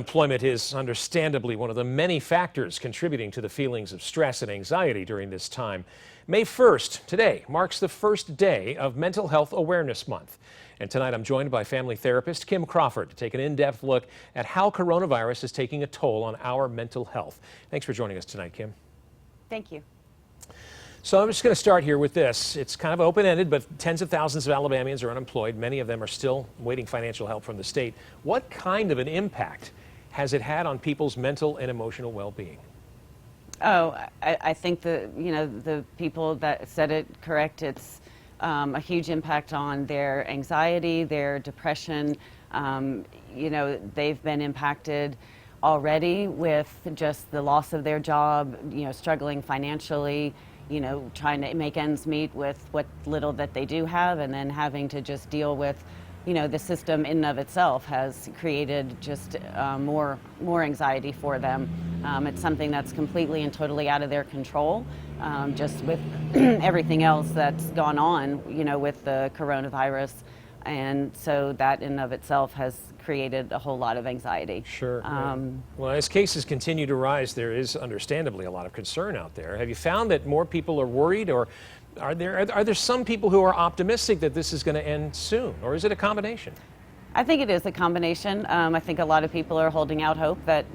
Unemployment is understandably one of the many factors contributing to the feelings of stress and anxiety during this time. May 1st, today, marks the first day of Mental Health Awareness Month. And tonight I'm joined by family therapist Kim Crawford to take an in-depth look at how coronavirus is taking a toll on our mental health. Thanks for joining us tonight, Kim. Thank you. So I'm just going to start here with this. It's kind of open-ended, but tens of thousands of Alabamians are unemployed. Many of them are still waiting financial help from the state. What kind of an impact has it had on people's mental and emotional well-being? Oh, I think the people that said it correct. It's a huge impact on their anxiety, their depression. They've been impacted already with just the loss of their job, struggling financially, trying to make ends meet with what little that they do have, and then having to just deal with, the system in and of itself has created just more anxiety for them. It's something that's completely and totally out of their control, just with everything else that's gone on, with the coronavirus. And so that in and of itself has created a whole lot of anxiety. Sure. Well, as cases continue to rise, there is understandably a lot of concern out there. Have you found that more people are worried, or are there some people who are optimistic that this is going to end soon, or is it a combination? I think it is a combination. I think a lot of people are holding out hope that,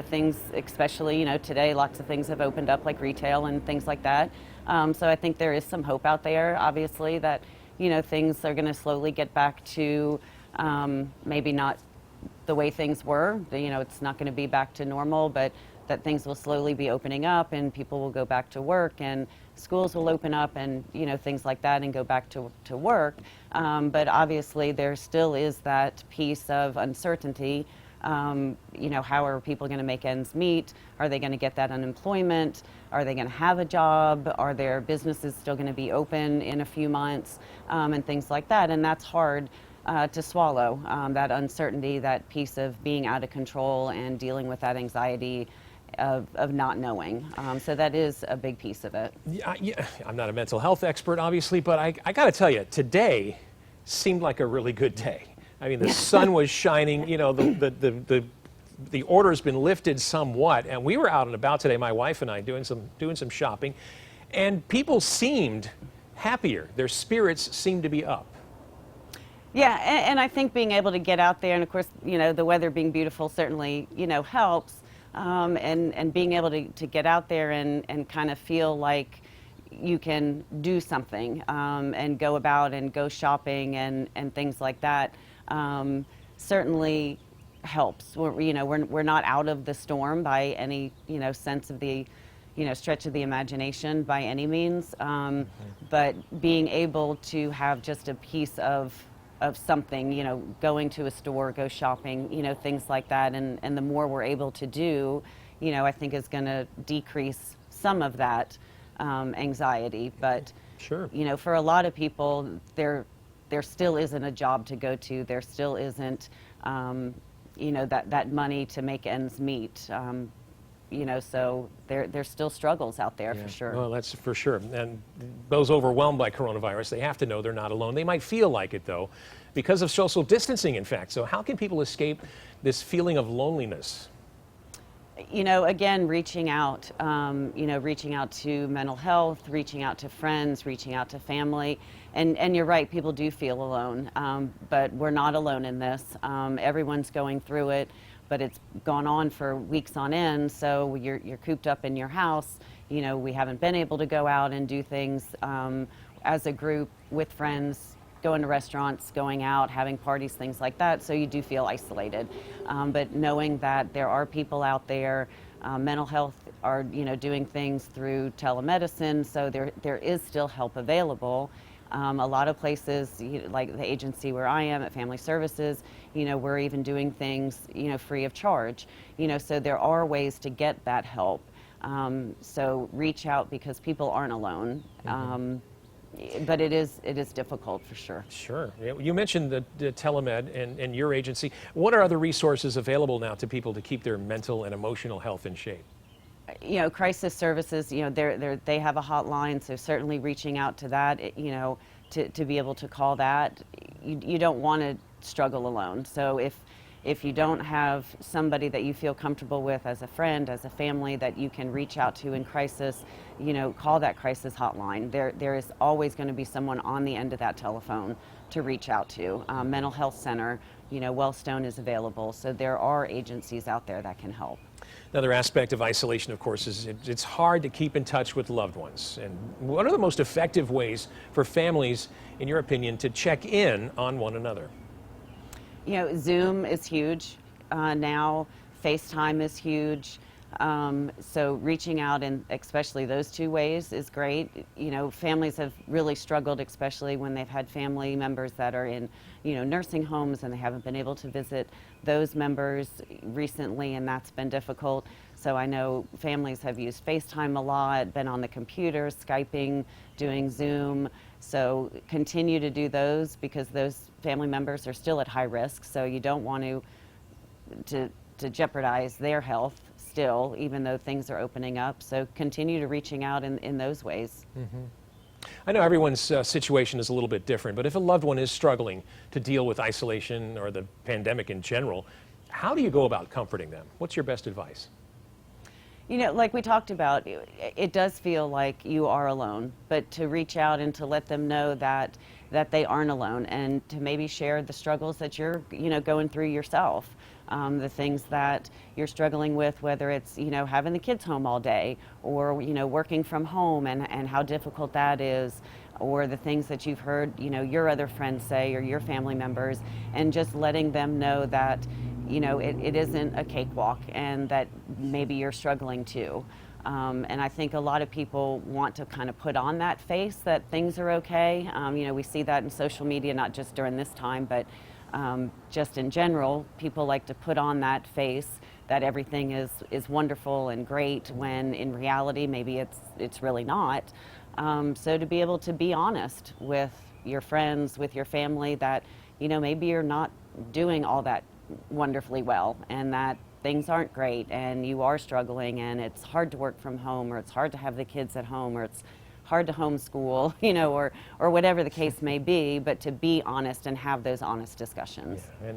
things, especially, today, lots of things have opened up, like retail and things like that. So I think there is some hope out there, obviously, that things are going to slowly get back to maybe not the way things were. It's not going to be back to normal, but that things will slowly be opening up and people will go back to work and schools will open up and, things like that and go back to work. But obviously there still is that piece of uncertainty. How are people going to make ends meet? Are they going to get that unemployment? Are they going to have a job? Are their businesses still going to be open in a few months? And things like that. And that's hard to swallow, that uncertainty, that piece of being out of control and dealing with that anxiety of not knowing. So that is a big piece of it. Yeah, I'm not a mental health expert, obviously, but I got to tell you, today seemed like a really good day. I mean, the sun was shining, the order's been lifted somewhat, and we were out and about today, my wife and I, doing some shopping, and people seemed happier. Their spirits seemed to be up. Yeah, and I think being able to get out there, and of course, the weather being beautiful certainly, helps, and being able to get out there and kind of feel like you can do something, and go about and go shopping and things like that. Certainly helps. We're not out of the storm by any sense of the stretch of the imagination by any means, but being able to have just a piece of something, going to a store, go shopping, things like that, and the more we're able to do, I think is going to decrease some of that anxiety. But sure, for a lot of people, there still isn't a job to go to. There still isn't, that money to make ends meet. So there's still struggles out there, for sure. Well, that's for sure. And those overwhelmed by coronavirus, they have to know they're not alone. They might feel like it, though, because of social distancing, in fact. So how can people escape this feeling of loneliness? Again, reaching out, reaching out to mental health, reaching out to friends, reaching out to family. And you're right, people do feel alone, but we're not alone in this. Everyone's going through it, but it's gone on for weeks on end, so you're cooped up in your house. We haven't been able to go out and do things as a group with friends, going to restaurants, going out, having parties, things like that, so you do feel isolated. But knowing that there are people out there, mental health are doing things through telemedicine, so there is still help available. A lot of places, like the agency where I am at Family Services, we're even doing things, free of charge. So there are ways to get that help. So reach out because people aren't alone. But it is difficult for sure. Sure. You mentioned the telemed and your agency. What are other resources available now to people to keep their mental and emotional health in shape? Crisis services, they have a hotline, so certainly reaching out to that, to be able to call that. You don't want to struggle alone. So if if you don't have somebody that you feel comfortable with as a friend, as a family that you can reach out to in crisis, you know, call that crisis hotline. There is always going to be someone on the end of that telephone to reach out to. Mental health center, you know, Wellstone is available. So there are agencies out there that can help. Another aspect of isolation, of course, is it's hard to keep in touch with loved ones. And what are the most effective ways for families, in your opinion, to check in on one another? You know, Zoom is huge now. FaceTime is huge. So reaching out, and especially those two ways, is great. You know, families have really struggled, especially when they've had family members that are in, you know, nursing homes and they haven't been able to visit those members recently, and that's been difficult. So I know families have used FaceTime a lot, been on the computer, Skyping, doing Zoom. So continue to do those, because those family members are still at high risk. So you don't want to jeopardize their health still, even though things are opening up. So continue to reaching out in those ways. Mm-hmm. I know everyone's situation is a little bit different, but if a loved one is struggling to deal with isolation or the pandemic in general, how do you go about comforting them? What's your best advice? You know, like we talked about, it does feel like you are alone, but to reach out and to let them know that they aren't alone, and to maybe share the struggles that you're, you know, going through yourself. The things that you're struggling with, whether it's, you know, having the kids home all day, or, you know, working from home and how difficult that is, or the things that you've heard, you know, your other friends say or your family members, and just letting them know that, you know, it isn't a cakewalk and that maybe you're struggling too. And I think a lot of people want to kind of put on that face that things are okay. You know, we see that in social media, not just during this time, but just in general. People like to put on that face that everything is wonderful and great, when in reality maybe it's really not. So to be able to be honest with your friends, with your family, that, you know, maybe you're not doing all that wonderfully well, and that things aren't great, and you are struggling, and it's hard to work from home, or it's hard to have the kids at home, or it's hard to homeschool, you know, or whatever the case may be, but to be honest and have those honest discussions. Yeah, and